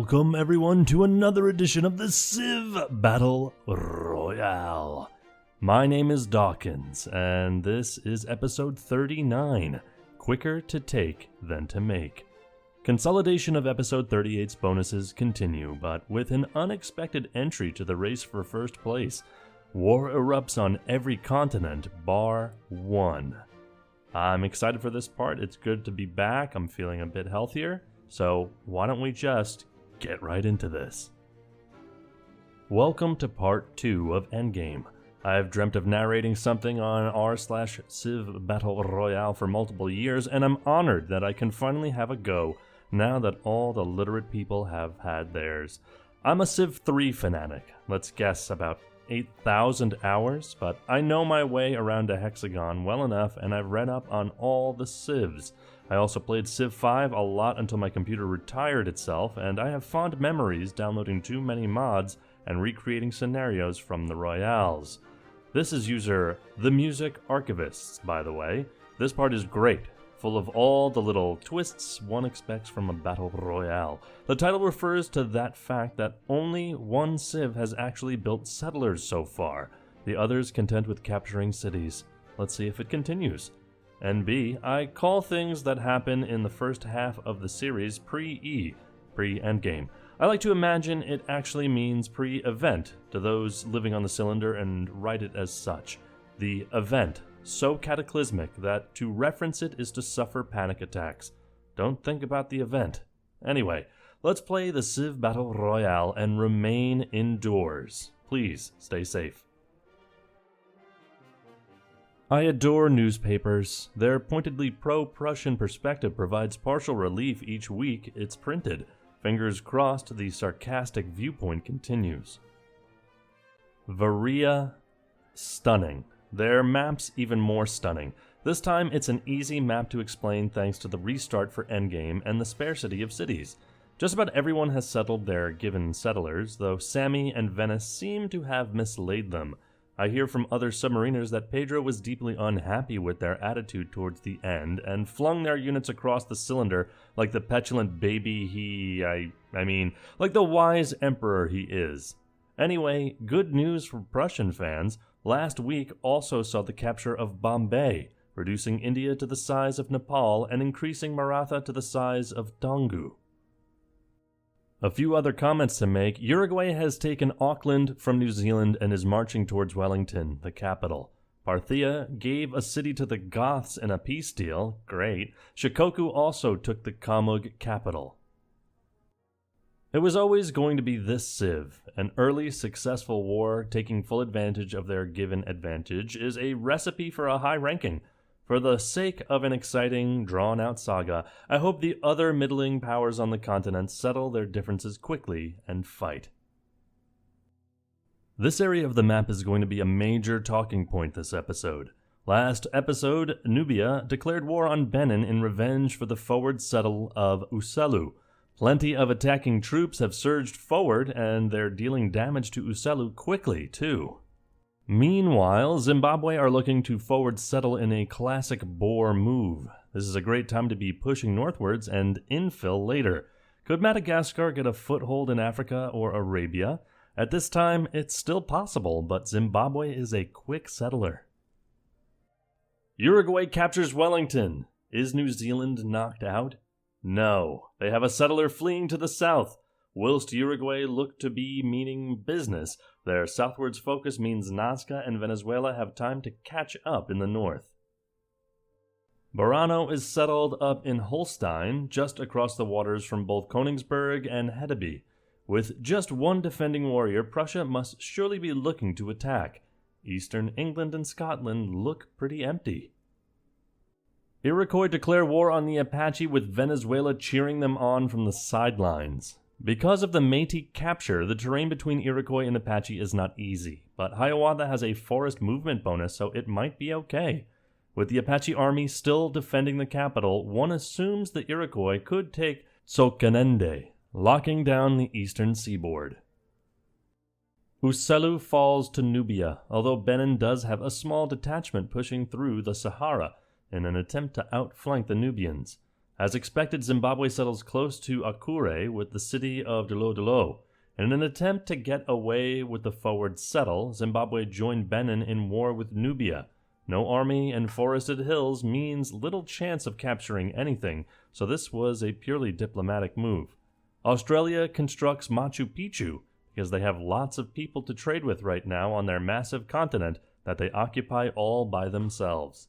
Welcome everyone to another edition of the CivBattleRoyale. My name is Dawkinzz, and this is episode 39, Quicker to Take Than to Make. Consolidation of episode 38's bonuses continue, but with an unexpected entry to the race for first place. War erupts on every continent, bar one. I'm excited for this part. It's good to be back. I'm feeling a bit healthier. So why don't we just get right into this? Welcome to part 2 of Endgame. I have dreamt of narrating something on r/CivBattleRoyale for multiple years, and I'm honored that I can finally have a go now that all the literate people have had theirs. I'm a Civ 3 fanatic. Let's guess about 8,000 hours, but I know my way around a hexagon well enough, and I've read up on all the Civs. I also played Civ 5 a lot until my computer retired itself, and I have fond memories downloading too many mods and recreating scenarios from the Royales. This is user The Music Archivists, by the way. This part is great, full of all the little twists one expects from a battle royale. The title refers to that fact that only one Civ has actually built settlers so far, the others content with capturing cities. Let's see if it continues. And B, I call things that happen in the first half of the series pre-E, pre-endgame. I like to imagine it actually means pre-event to those living on the cylinder and write it as such. The event, so cataclysmic that to reference it is to suffer panic attacks. Don't think about the event. Anyway, let's play the Civ Battle Royale and remain indoors. Please stay safe. I adore newspapers. Their pointedly pro-Prussian perspective provides partial relief each week it's printed. Fingers crossed the sarcastic viewpoint continues. Varia, stunning. Their maps even more stunning. This time it's an easy map to explain thanks to the restart for Endgame and the sparsity of cities. Just about everyone has settled their given settlers, though Sammy and Venice seem to have mislaid them. I hear from other submariners that Pedro was deeply unhappy with their attitude towards the end and flung their units across the cylinder like the petulant baby like the wise emperor he is. Anyway, good news for Prussian fans. Last week also saw the capture of Bombay, reducing India to the size of Nepal and increasing Maratha to the size of Toungoo. A few other comments to make. Uruguay has taken Auckland from New Zealand and is marching towards Wellington, the capital. Parthia gave a city to the Goths in a peace deal. Great. Shikoku also took the Kamug capital. It was always going to be this Civ. An early, successful war taking full advantage of their given advantage is a recipe for a high ranking. For the sake of an exciting, drawn-out saga, I hope the other middling powers on the continent settle their differences quickly and fight. This area of the map is going to be a major talking point this episode. Last episode, Nubia declared war on Benin in revenge for the forward settle of Uselu. Plenty of attacking troops have surged forward, and they're dealing damage to Uselu quickly, too. Meanwhile, Zimbabwe are looking to forward settle in a classic Boer move. This is a great time to be pushing northwards and infill later. Could Madagascar get a foothold in Africa or Arabia? At this time, it's still possible, but Zimbabwe is a quick settler. Uruguay captures Wellington. Is New Zealand knocked out? No. They have a settler fleeing to the south. Whilst Uruguay look to be meaning business, their southwards focus means Nazca and Venezuela have time to catch up in the north. Burano is settled up in Holstein, just across the waters from both Königsberg and Hedeby. With just one defending warrior, Prussia must surely be looking to attack. Eastern England and Scotland look pretty empty. Iroquois declare war on the Apache with Venezuela cheering them on from the sidelines. Because of the Métis capture, the terrain between Iroquois and Apache is not easy, but Hiawatha has a forest movement bonus, so it might be okay. With the Apache army still defending the capital, one assumes the Iroquois could take Tsokanende, locking down the eastern seaboard. Uselu falls to Nubia, although Benin does have a small detachment pushing through the Sahara in an attempt to outflank the Nubians. As expected, Zimbabwe settles close to Akure with the city of Dolo. In an attempt to get away with the forward settle, Zimbabwe joined Benin in war with Nubia. No army and forested hills means little chance of capturing anything, so this was a purely diplomatic move. Australia constructs Machu Picchu because they have lots of people to trade with right now on their massive continent that they occupy all by themselves.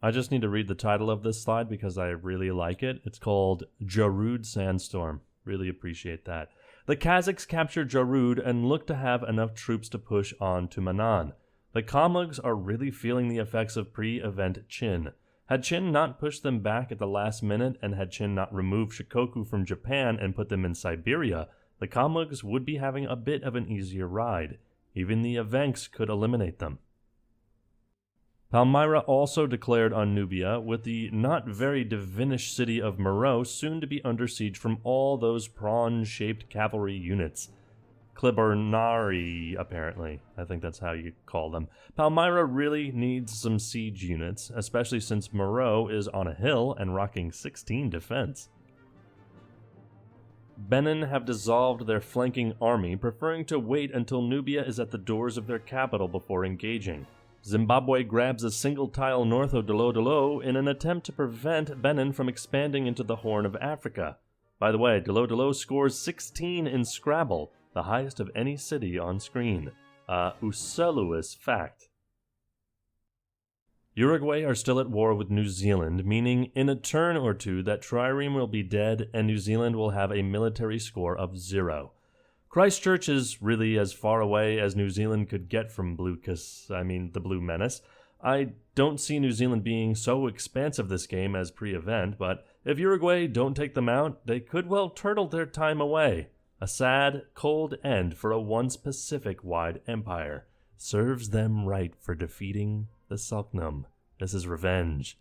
I just need to read the title of this slide because I really like it. It's called Jarud Sandstorm. Really appreciate that. The Kazakhs capture Jarud and look to have enough troops to push on to Manan. The Kalmucks are really feeling the effects of pre-event Qin. Had Qin not pushed them back at the last minute and had Qin not removed Shikoku from Japan and put them in Siberia, the Kalmucks would be having a bit of an easier ride. Even the Evenks could eliminate them. Palmyra also declared on Nubia, with the not very divinish city of Meroe soon to be under siege from all those prawn-shaped cavalry units. Klibernari, apparently. I think that's how you call them. Palmyra really needs some siege units, especially since Meroe is on a hill and rocking 16 defense. Benin have dissolved their flanking army, preferring to wait until Nubia is at the doors of their capital before engaging. Zimbabwe grabs a single tile north of Dolo in an attempt to prevent Benin from expanding into the Horn of Africa. By the way, Dolo scores 16 in Scrabble, the highest of any city on screen. Uselous fact. Uruguay are still at war with New Zealand, meaning in a turn or two that Trireme will be dead and New Zealand will have a military score of 0. Christchurch is really as far away as New Zealand could get from the Blue Menace. I don't see New Zealand being so expansive this game as pre-event, but if Uruguay don't take them out, they could well turtle their time away. A sad, cold end for a once Pacific-wide empire. Serves them right for defeating the Sulknum. This is revenge.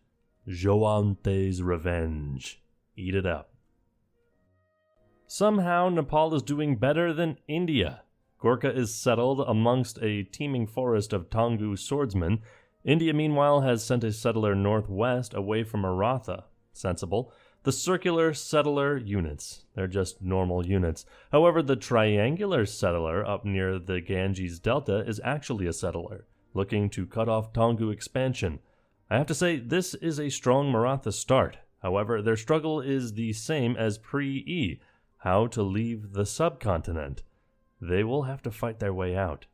Joante's revenge. Eat it up. Somehow, Nepal is doing better than India. Gorkha is settled amongst a teeming forest of Tongu swordsmen. India, meanwhile, has sent a settler northwest away from Maratha. Sensible. The circular settler units. They're just normal units. However, the triangular settler up near the Ganges Delta is actually a settler, looking to cut off Tongu expansion. I have to say, this is a strong Maratha start. However, their struggle is the same as pre-E, how to leave the subcontinent. They will have to fight their way out.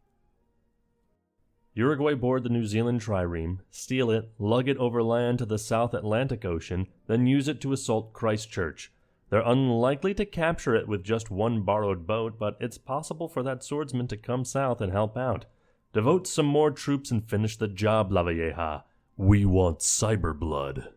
Uruguay board the New Zealand trireme, steal it, lug it overland to the South Atlantic Ocean, then use it to assault Christchurch. They're unlikely to capture it with just one borrowed boat, but it's possible for that swordsman to come south and help out. Devote some more troops and finish the job, La Vieja. We want cyber blood.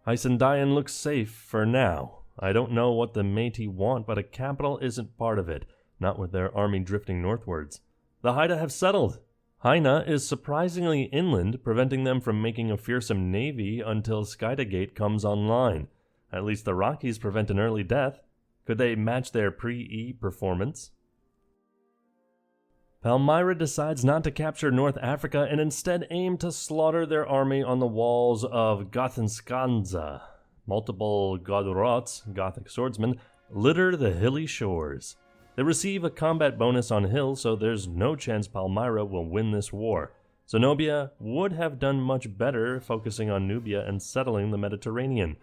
Isendayan looks safe for now. I don't know what the Métis want, but a capital isn't part of it, not with their army drifting northwards. The Haida have settled. Haina is surprisingly inland, preventing them from making a fearsome navy until Skydagate comes online. At least the Rockies prevent an early death. Could they match their pre-E performance? Palmyra decides not to capture North Africa and instead aim to slaughter their army on the walls of Dawkinzz. Multiple Godrots, Gothic swordsmen, litter the hilly shores. They receive a combat bonus on hill, so there's no chance Palmyra will win this war. Zenobia would have done much better focusing on Nubia and settling the Mediterranean.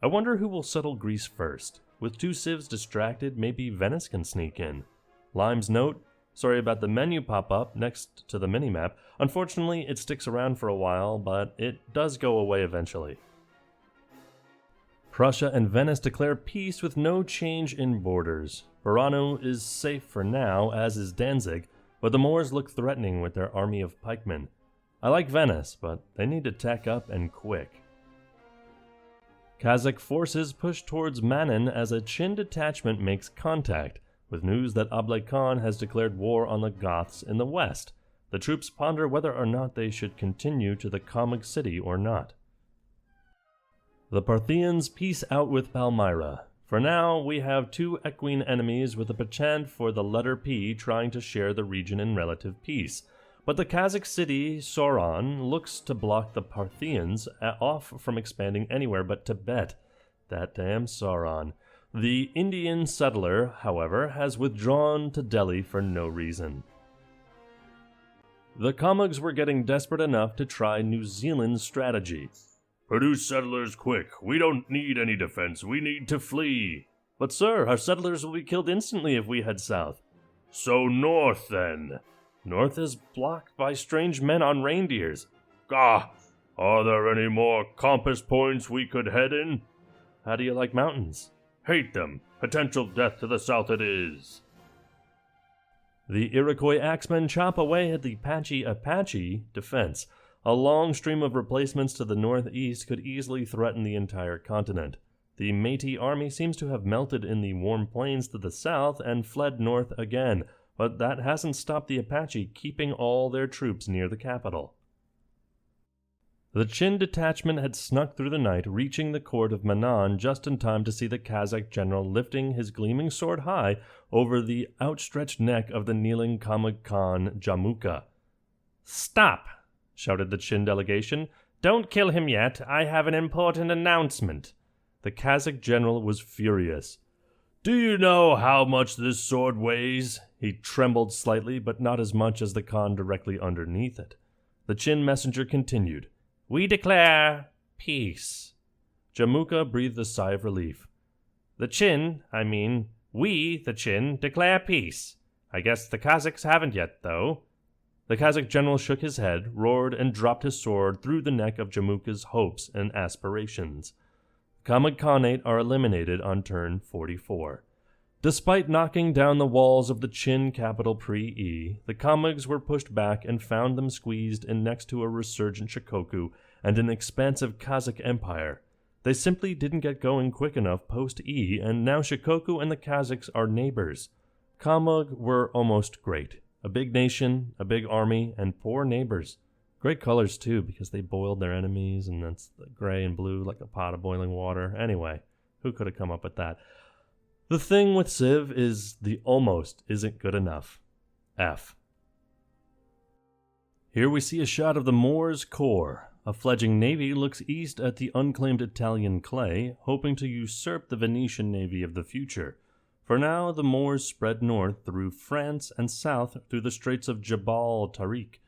I wonder who will settle Greece first. With two civs distracted, maybe Venice can sneak in. Lime's note, sorry about the menu pop-up next to the minimap. Unfortunately, it sticks around for a while, but it does go away eventually. Prussia and Venice declare peace with no change in borders. Varano is safe for now, as is Danzig, but the Moors look threatening with their army of pikemen. I like Venice, but they need to tack up and quick. Kazakh forces push towards Manin as a Qin detachment makes contact, with news that Ablai Khan has declared war on the Goths in the west. The troops ponder whether or not they should continue to the Kalmyk city or not. The Parthians peace out with Palmyra. For now, we have two equine enemies with a penchant for the letter P trying to share the region in relative peace. But the Kazakh city Sauron looks to block the Parthians off from expanding anywhere but Tibet. That damn Sauron. The Indian settler, however, has withdrawn to Delhi for no reason. The Kammugs were getting desperate enough to try New Zealand's strategy. Produce settlers quick. We don't need any defense. We need to flee. But sir, our settlers will be killed instantly if we head south. So north then. North is blocked by strange men on reindeers. Gah! Are there any more compass points we could head in? How do you like mountains? Hate them. Potential death to the south it is. The Iroquois axemen chop away at the Apache defense. A long stream of replacements to the northeast could easily threaten the entire continent. The Métis army seems to have melted in the warm plains to the south and fled north again, but that hasn't stopped the Apache keeping all their troops near the capital. The Chin detachment had snuck through the night, reaching the court of Mannan just in time to see the Kazakh general lifting his gleaming sword high over the outstretched neck of the kneeling Kamug Khan Jamuka. "Stop!" shouted the Chin delegation. "Don't kill him yet. I have an important announcement." The Kazakh general was furious. "Do you know how much this sword weighs?" He trembled slightly, but not as much as the Khan directly underneath it. The Chin messenger continued. "We declare peace." Jamuka breathed a sigh of relief. We, the Chin, declare peace. I guess the Kazakhs haven't yet, though." The Kazakh general shook his head, roared, and dropped his sword through the neck of Jamuka's hopes and aspirations. Kamug Khanate are eliminated on turn 44. Despite knocking down the walls of the Chin capital pre-E, the Kamugs were pushed back and found them squeezed in next to a resurgent Shikoku and an expansive Kazakh empire. They simply didn't get going quick enough post-E, and now Shikoku and the Kazakhs are neighbors. Kamug were almost great. A big nation, a big army, and poor neighbors. Great colors, too, because they boiled their enemies, and that's the gray and blue like a pot of boiling water. Anyway, who could have come up with that? The thing with Civ is the almost isn't good enough. F. Here we see a shot of the Moors' core. A fledgling navy looks east at the unclaimed Italian clay, hoping to usurp the Venetian navy of the future. For now, the Moors spread north through France and south through the Straits of Jebel Tariq.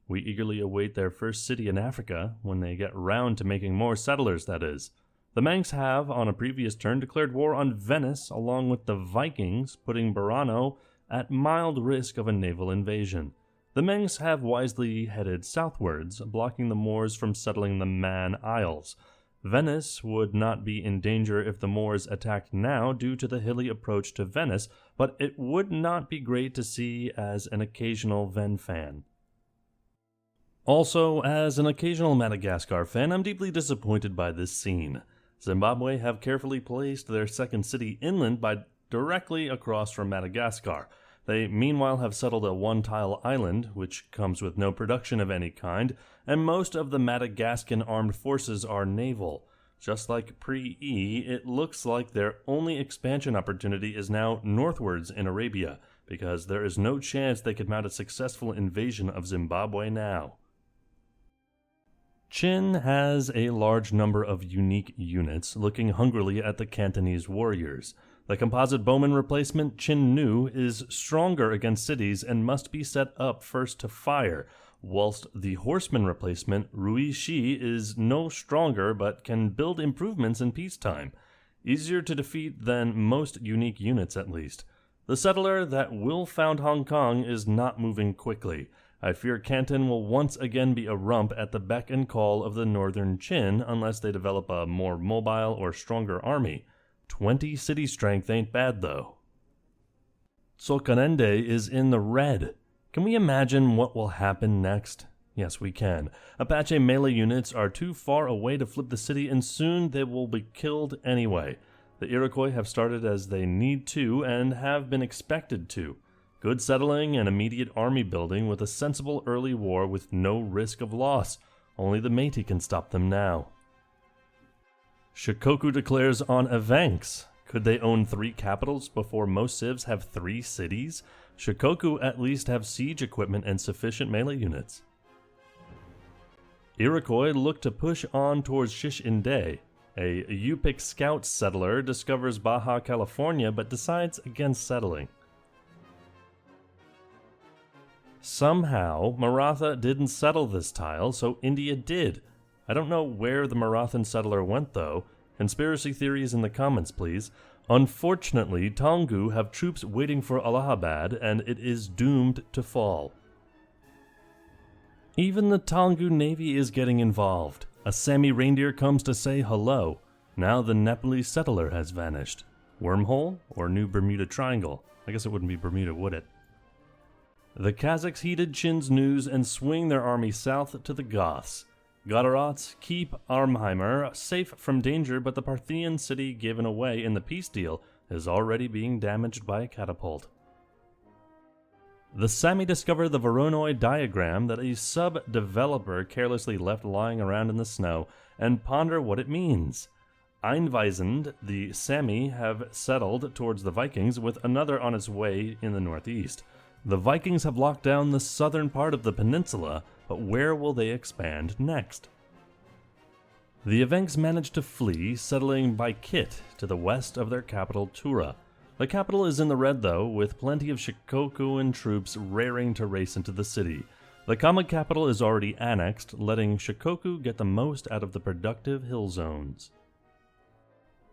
We eagerly await their first city in Africa, when they get round to making more settlers, that is. The Manx have, on a previous turn, declared war on Venice along with the Vikings, putting Burano at mild risk of a naval invasion. The Manx have wisely headed southwards, blocking the Moors from settling the Man Isles. Venice would not be in danger if the Moors attacked now due to the hilly approach to Venice, but it would not be great to see as an occasional Ven fan. Also, as an occasional Madagascar fan, I'm deeply disappointed by this scene. Zimbabwe have carefully placed their second city inland directly across from Madagascar. They meanwhile have settled a one-tile island, which comes with no production of any kind, and most of the Madagascan armed forces are naval. Just like pre-E, it looks like their only expansion opportunity is now northwards in Arabia, because there is no chance they could mount a successful invasion of Zimbabwe now. Chin has a large number of unique units, looking hungrily at the Cantonese warriors. The composite bowman replacement, Chin Nu, is stronger against cities and must be set up first to fire, whilst the horseman replacement, Rui Shi, is no stronger but can build improvements in peacetime. Easier to defeat than most unique units, at least. The settler that will found Hong Kong is not moving quickly. I fear Canton will once again be a rump at the beck and call of the northern Chin unless they develop a more mobile or stronger army. 20 city strength ain't bad, though. Tsolkanende is in the red. Can we imagine what will happen next? Yes, we can. Apache melee units are too far away to flip the city, and soon they will be killed anyway. The Iroquois have started as they need to and have been expected to. Good settling and immediate army building with a sensible early war with no risk of loss. Only the Métis can stop them now. Shikoku declares on Evanx. Could they own 3 capitals before most civs have 3 cities? Shikoku at least have siege equipment and sufficient melee units. Iroquois look to push on towards Shish-Inde. A Yupik scout settler discovers Baja California but decides against settling. Somehow, Maratha didn't settle this tile, so India did. I don't know where the Marathan settler went though. Conspiracy theories in the comments, please. Unfortunately, Taungu have troops waiting for Allahabad, and it is doomed to fall. Even the Taungu Navy is getting involved. A Sami reindeer comes to say hello. Now the Nepalese settler has vanished. Wormhole or New Bermuda Triangle? I guess it wouldn't be Bermuda, would it? The Kazakhs heeded Chin's news and swing their army south to the Goths. Godarats keep Arnheimer safe from danger, but the Parthian city given away in the peace deal is already being damaged by a catapult. The Sami discover the Voronoi diagram that a sub-developer carelessly left lying around in the snow and ponder what it means. Einweisend, the Sami have settled towards the Vikings with another on its way in the northeast. The Vikings have locked down the southern part of the peninsula, but where will they expand next? The Evenks managed to flee, settling by Kit to the west of their capital Tura. The capital is in the red though, with plenty of Shikokuan troops raring to race into the city. The Kama capital is already annexed, letting Shikoku get the most out of the productive hill zones.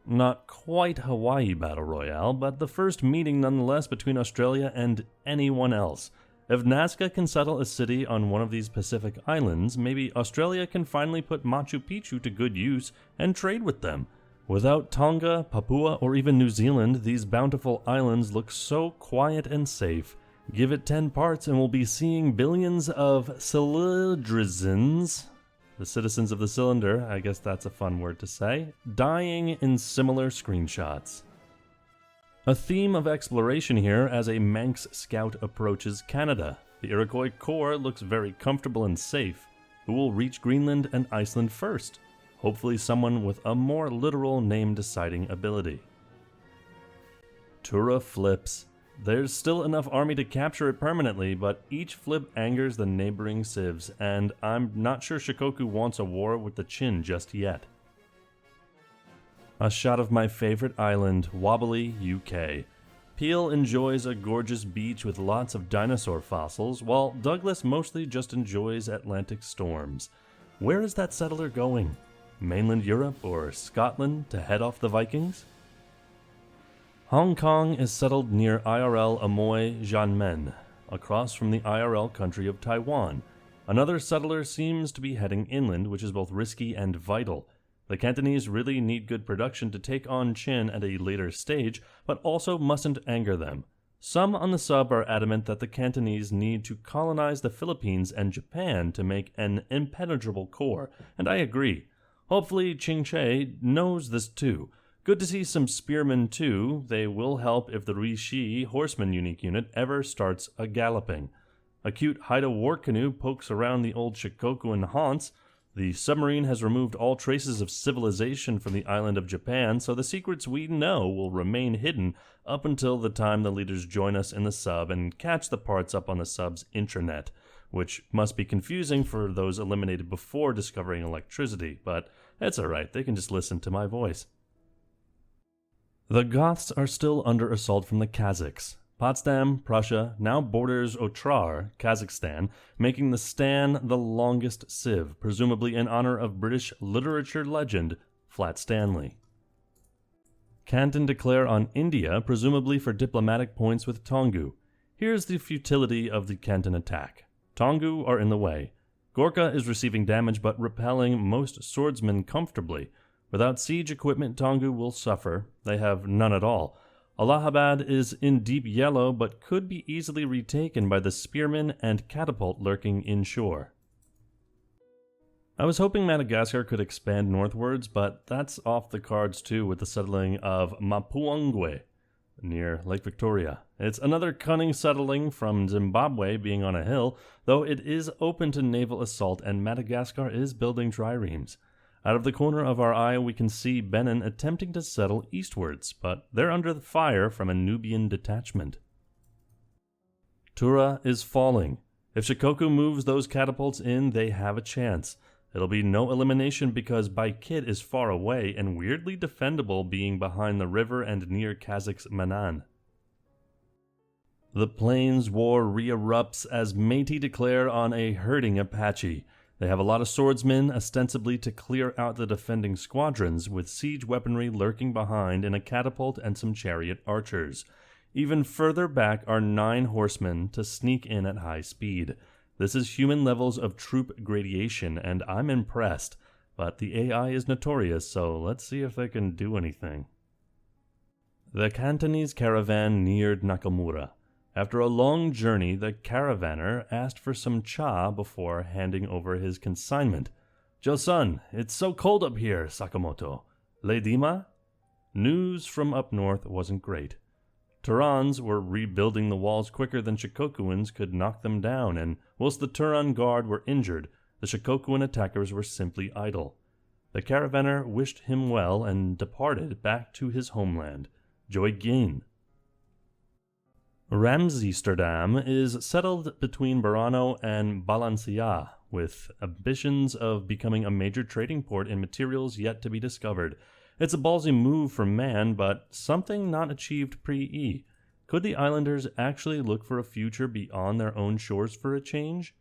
Not quite Hawaii Battle Royale, but the first meeting nonetheless between Australia and anyone else. If Nazca can settle a city on one of these Pacific islands, maybe Australia can finally put Machu Picchu to good use and trade with them. Without Tonga, Papua, or even New Zealand, these bountiful islands look so quiet and safe. Give it 10 parts and we'll be seeing billions of cylindrizens, the citizens of the cylinder, I guess that's a fun word to say, dying in similar screenshots. A theme of exploration here as a Manx scout approaches Canada. The Iroquois Corps looks very comfortable and safe. Who will reach Greenland and Iceland first? Hopefully someone with a more literal name-deciding ability. Tura flips. There's still enough army to capture it permanently, but each flip angers the neighboring civs, and I'm not sure Shikoku wants a war with the Qin just yet. A shot of my favorite island, Wobbly, UK. Peel enjoys a gorgeous beach with lots of dinosaur fossils, while Douglas mostly just enjoys Atlantic storms. Where is that settler going? Mainland Europe or Scotland to head off the Vikings? Hong Kong is settled near IRL Amoy Jianmen, across from the IRL country of Taiwan. Another settler seems to be heading inland, which is both risky and vital. The Cantonese really need good production to take on Qin at a later stage, but also mustn't anger them. Some on the sub are adamant that the Cantonese need to colonize the Philippines and Japan to make an impenetrable core, and I agree. Hopefully Qingche knows this too. Good to see some spearmen too. They will help if the Rishi horseman unique unit ever starts a galloping. A cute Haida war canoe pokes around the old Shikokuan haunts. The submarine has removed all traces of civilization from the island of Japan, so the secrets we know will remain hidden up until the time the leaders join us in the sub and catch the parts up on the sub's intranet, which must be confusing for those eliminated before discovering electricity, but it's alright, they can just listen to my voice. The Goths are still under assault from the Kazakhs. Potsdam, Prussia, now borders Otrar, Kazakhstan, making the Stan the longest civ, presumably in honor of British literature legend Flat Stanley. Canton declare on India, presumably for diplomatic points with Taungu. Here's the futility of the Canton attack. Taungu are in the way. Gorkha is receiving damage but repelling most swordsmen comfortably. Without siege equipment, Taungu will suffer. They have none at all. Allahabad is in deep yellow but could be easily retaken by the spearmen and catapult lurking inshore. I was hoping Madagascar could expand northwards, but that's off the cards too with the settling of Mapuongwe near Lake Victoria. It's another cunning settling from Zimbabwe being on a hill, though it is open to naval assault and Madagascar is building triremes. Out of the corner of our eye, we can see Benin attempting to settle eastwards, but they're under the fire from a Nubian detachment. Tura is falling. If Shikoku moves those catapults in, they have a chance. It'll be no elimination because Baikit is far away and weirdly defendable being behind the river and near Kazakh's Manan. The Plains War re-erupts as Métis declare on a herding Apache. They have a lot of swordsmen, ostensibly to clear out the defending squadrons, with siege weaponry lurking behind in a catapult and some chariot archers. Even further back are 9 horsemen to sneak in at high speed. This is human levels of troop gradation, and I'm impressed, but the AI is notorious, so let's see if they can do anything. The Cantonese caravan neared Nakamura. After a long journey, the caravaner asked for some cha before handing over his consignment. "Josun, it's so cold up here, Sakamoto. Leidima?" News from up north wasn't great. Turans were rebuilding the walls quicker than Shikokuans could knock them down, and whilst the Turan guard were injured, the Shikokuan attackers were simply idle. The caravaner wished him well and departed back to his homeland, Joygin. Ramsesterdam is settled between Burano and Balancia, with ambitions of becoming a major trading port in materials yet to be discovered. It's a ballsy move for man, but something not achieved pre-E. Could the islanders actually look for a future beyond their own shores for a change?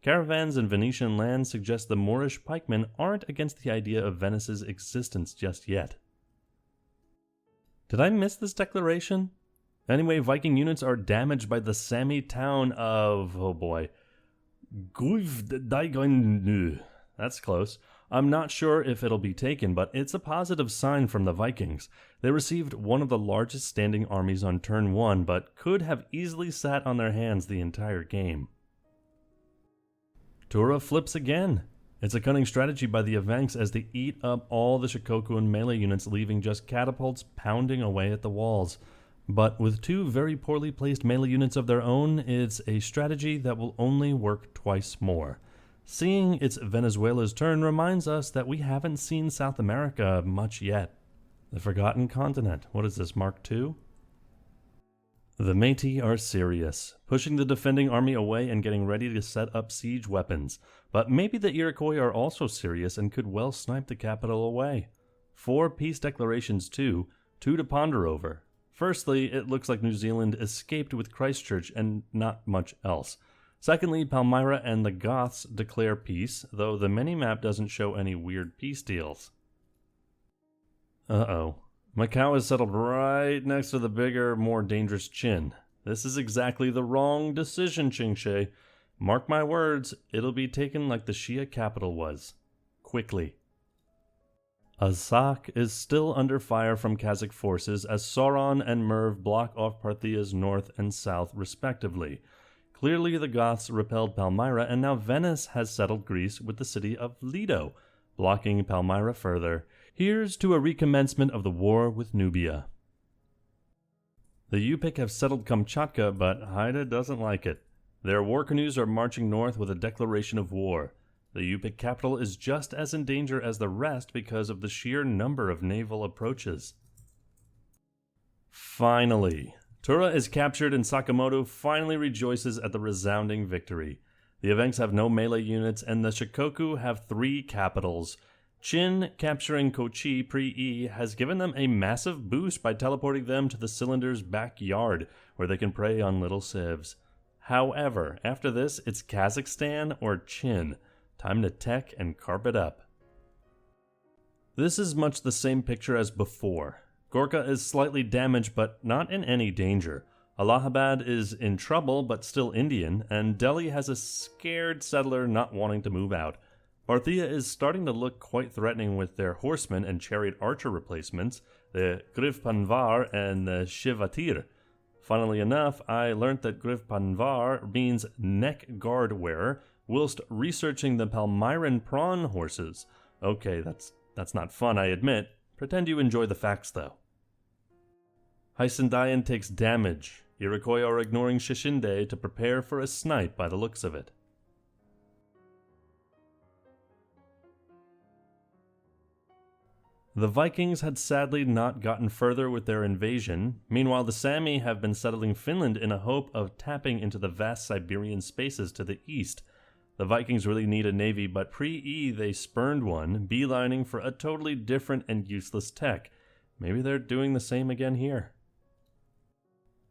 Caravans in Venetian lands suggest the Moorish pikemen aren't against the idea of Venice's existence just yet. Did I miss this declaration? Anyway, Viking units are damaged by the Sami town of, oh boy, Guivdaigon. That's close. I'm not sure if it'll be taken, but it's a positive sign from the Vikings. They received one of the largest standing armies on turn 1, but could have easily sat on their hands the entire game. Tura flips again. It's a cunning strategy by the Evenks as they eat up all the Shikokuan melee units, leaving just catapults pounding away at the walls. But with 2 very poorly placed melee units of their own, it's a strategy that will only work twice more. Seeing it's Venezuela's turn reminds us that we haven't seen South America much yet. The Forgotten Continent. What is this, Mark II? The Métis are serious, pushing the defending army away and getting ready to set up siege weapons. But maybe the Iroquois are also serious and could well snipe the capital away. 4 peace declarations too, 2 to ponder over. Firstly, it looks like New Zealand escaped with Christchurch and not much else. Secondly, Palmyra and the Goths declare peace, though the minimap doesn't show any weird peace deals. Uh-oh. Macau is settled right next to the bigger, more dangerous Chin. This is exactly the wrong decision, Qingshi. Mark my words, it'll be taken like the Shia capital was. Quickly. Azak is still under fire from Kazakh forces as Sauron and Merv block off Parthia's north and south respectively. Clearly the Goths repelled Palmyra, and now Venice has settled Greece with the city of Lido, blocking Palmyra further. Here's to a recommencement of the war with Nubia. The Yupik have settled Kamchatka, but Haida doesn't like it. Their war canoes are marching north with a declaration of war. The Yupik capital is just as in danger as the rest because of the sheer number of naval approaches. Finally, Tura is captured and Sakamoto finally rejoices at the resounding victory. The Evenks have no melee units and the Shikoku have 3 capitals. Chin capturing Kochi pre-E has given them a massive boost by teleporting them to the cylinder's backyard where they can prey on little civs. However, after this, it's Kazakhstan or Chin. Time to tech and carp it up. This is much the same picture as before. Gorkha is slightly damaged but not in any danger. Allahabad is in trouble but still Indian, and Delhi has a scared settler not wanting to move out. Parthia is starting to look quite threatening with their horsemen and chariot archer replacements, the Griv Panvar and the Shivatir. Funnily enough, I learnt that Griv Panvar means neck guard wearer, whilst researching the Palmyran prawn horses. Okay, that's not fun, I admit. Pretend you enjoy the facts, though. Hysendayan takes damage. Iroquois are ignoring Shishinde to prepare for a snipe by the looks of it. The Vikings had sadly not gotten further with their invasion. Meanwhile, the Sami have been settling Finland in a hope of tapping into the vast Siberian spaces to the east. The Vikings really need a navy, but pre-E they spurned one, beelining for a totally different and useless tech. Maybe they're doing the same again here.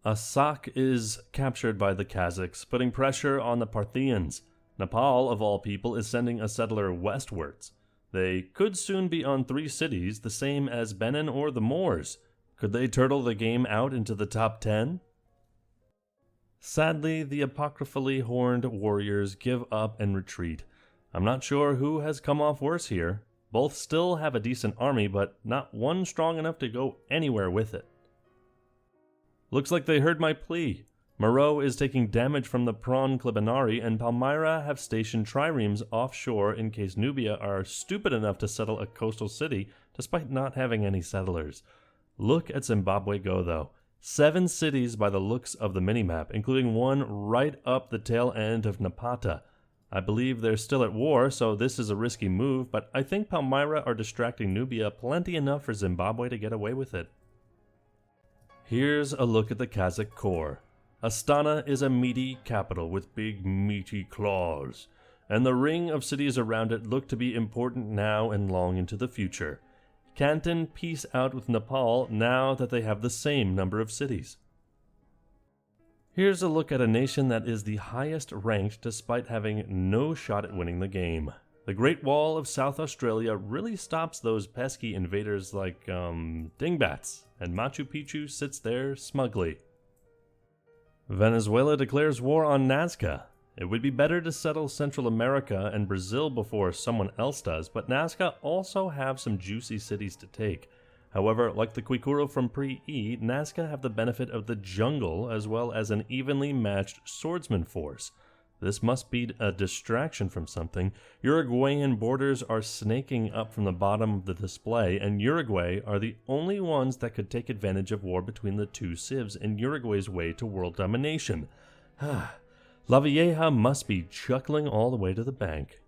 Asak is captured by the Kazakhs, putting pressure on the Parthians. Nepal, of all people, is sending a settler westwards. They could soon be on 3 cities, the same as Benin or the Moors. Could they turtle the game out into the top 10? Sadly, the apocryphally horned warriors give up and retreat. I'm not sure who has come off worse here. Both still have a decent army, but not one strong enough to go anywhere with it. Looks like they heard my plea. Moreau is taking damage from the Prawn Clibinari, and Palmyra have stationed triremes offshore in case Nubia are stupid enough to settle a coastal city despite not having any settlers. Look at Zimbabwe go, though. 7 cities by the looks of the minimap, including one right up the tail end of Napata. I believe they're still at war, so this is a risky move, but I think Palmyra are distracting Nubia plenty enough for Zimbabwe to get away with it. Here's a look at the Kazakh core. Astana is a meaty capital with big meaty claws, and the ring of cities around it look to be important now and long into the future. Canton peace out with Nepal now that they have the same number of cities. Here's a look at a nation that is the highest ranked despite having no shot at winning the game. The Great Wall of South Australia really stops those pesky invaders like, dingbats, and Machu Picchu sits there smugly. Venezuela declares war on Nazca. It would be better to settle Central America and Brazil before someone else does, but Nazca also have some juicy cities to take. However, like the Kwikuru from pre-E, Nazca have the benefit of the jungle as well as an evenly matched swordsman force. This must be a distraction from something. Uruguayan borders are snaking up from the bottom of the display, and Uruguay are the only ones that could take advantage of war between the two civs in Uruguay's way to world domination. La Vieja must be chuckling all the way to the bank.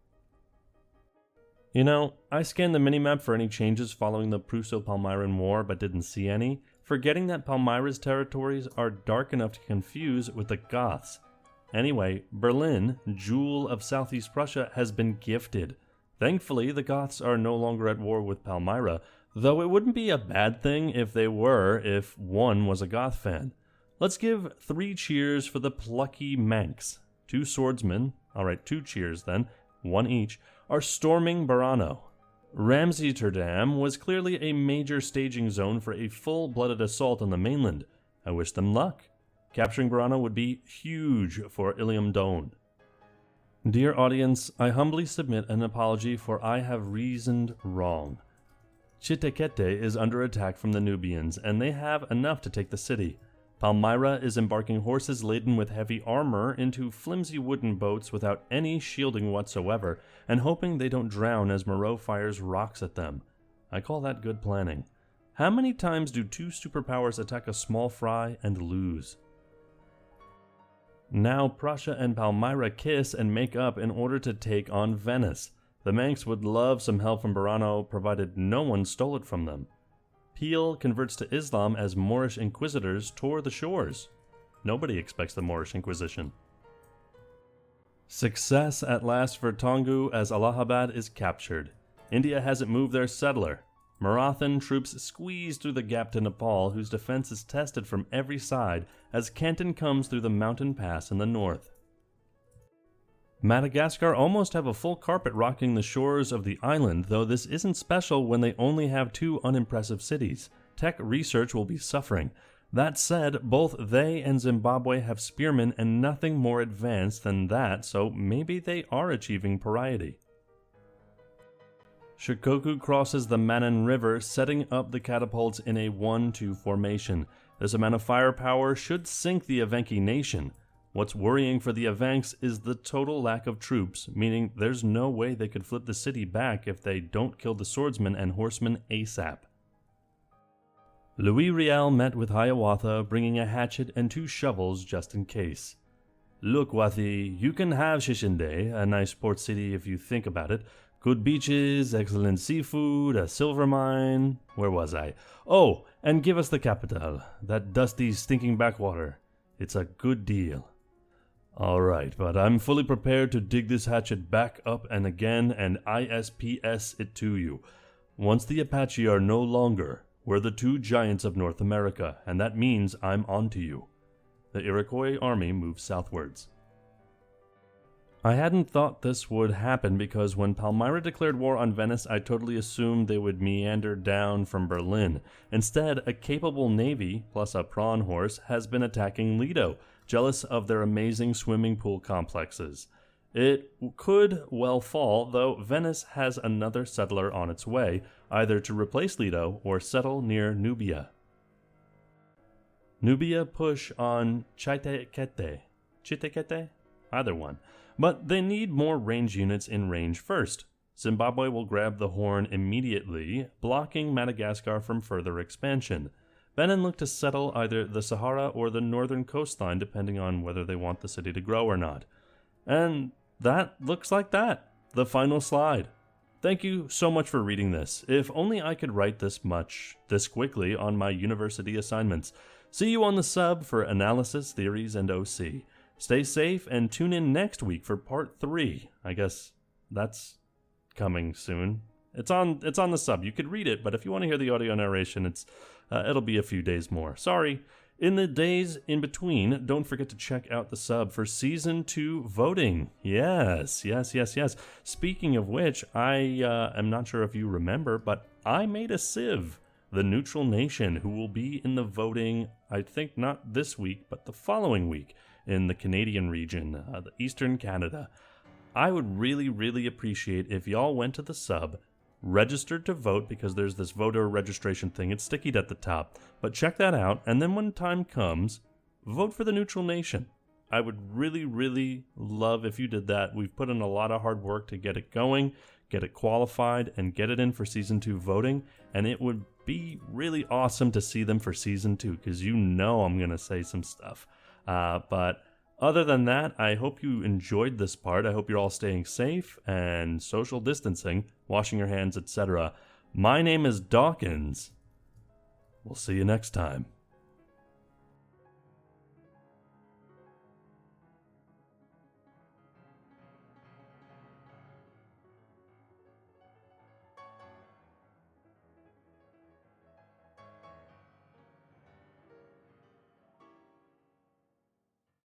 You know, I scanned the minimap for any changes following the Prusso-Palmyran War, but didn't see any, forgetting that Palmyra's territories are dark enough to confuse with the Goths. Anyway, Berlin, jewel of southeast Prussia, has been gifted. Thankfully, the Goths are no longer at war with Palmyra, though it wouldn't be a bad thing if they were, if one was a Goth fan. Let's give 3 cheers for the plucky Manx. 2 swordsmen, alright, 2 cheers then, 1 each, are storming Burano. Ramseyterdam was clearly a major staging zone for a full-blooded assault on the mainland. I wish them luck. Capturing Burano would be huge for Ilium Don. Dear audience, I humbly submit an apology for I have reasoned wrong. Chitekete is under attack from the Nubians, and they have enough to take the city. Palmyra is embarking horses laden with heavy armor into flimsy wooden boats without any shielding whatsoever, and hoping they don't drown as Moreau fires rocks at them. I call that good planning. How many times do 2 superpowers attack a small fry and lose? Now Prussia and Palmyra kiss and make up in order to take on Venice. The Manx would love some help from Burano, provided no one stole it from them. Peel converts to Islam as Moorish inquisitors tour the shores. Nobody expects the Moorish Inquisition. Success at last for Toungoo as Allahabad is captured. India hasn't moved their settler. Marathan troops squeeze through the gap to Nepal, whose defense is tested from every side as Canton comes through the mountain pass in the north. Madagascar almost have a full carpet rocking the shores of the island, though this isn't special when they only have 2 unimpressive cities. Tech research will be suffering. That said, both they and Zimbabwe have spearmen and nothing more advanced than that, so maybe they are achieving pariety. Shikoku crosses the Manan River, setting up the catapults in a 1-2 formation. This amount of firepower should sink the Evenki nation. What's worrying for the Evenks is the total lack of troops, meaning there's no way they could flip the city back if they don't kill the swordsmen and horsemen ASAP. Louis Riel met with Hiawatha, bringing a hatchet and 2 shovels just in case. Look, Wathi, you can have Shishinde, a nice port city if you think about it, Good beaches, excellent seafood, a silver mine. Where was I? Oh, and give us the capital, that dusty, stinking backwater. It's a good deal. Alright, but I'm fully prepared to dig this hatchet back up and again and ISPS it to you. Once the Apache are no longer, we're the two giants of North America, and that means I'm onto you. The Iroquois army moves southwards. I hadn't thought this would happen because when Palmyra declared war on Venice, I totally assumed they would meander down from Berlin. Instead, a capable navy, plus a prawn horse, has been attacking Lido, jealous of their amazing swimming pool complexes. It could well fall, though Venice has another settler on its way, either to replace Lido or settle near Nubia. Nubia push on Chaitekete. Chitekete? Either one. But they need more range units in range first. Zimbabwe will grab the horn immediately, blocking Madagascar from further expansion. Benin look to settle either the Sahara or the northern coastline, depending on whether they want the city to grow or not. And that looks like that. The final slide. Thank you so much for reading this. If only I could write this quickly on my university assignments. See you on the sub for analysis, theories, and OC. Stay safe and tune in next week for part 3. I guess that's coming soon. It's on the sub. You could read it, but if you want to hear the audio narration, it'll be a few days more. Sorry. In the days in between, don't forget to check out the sub for Season 2 voting. Yes. Speaking of which, I am not sure if you remember, but I made a Civ, the neutral nation, who will be in the voting, I think not this week, but the following week, in the Canadian region, the Eastern Canada. I would really appreciate if y'all went to the sub, registered to vote, because there's this voter registration thing. It's stickied at the top. But check that out, and then when time comes, vote for the neutral nation. I would really love if you did that. We've put in a lot of hard work to get it going, get it qualified, and get it in for Season 2 voting, and it would be really awesome to see them for Season 2, because you know I'm going to say some stuff. But other than that, I hope you enjoyed this part. I hope you're all staying safe and social distancing, washing your hands, etc. My name is Dawkinzz. We'll see you next time.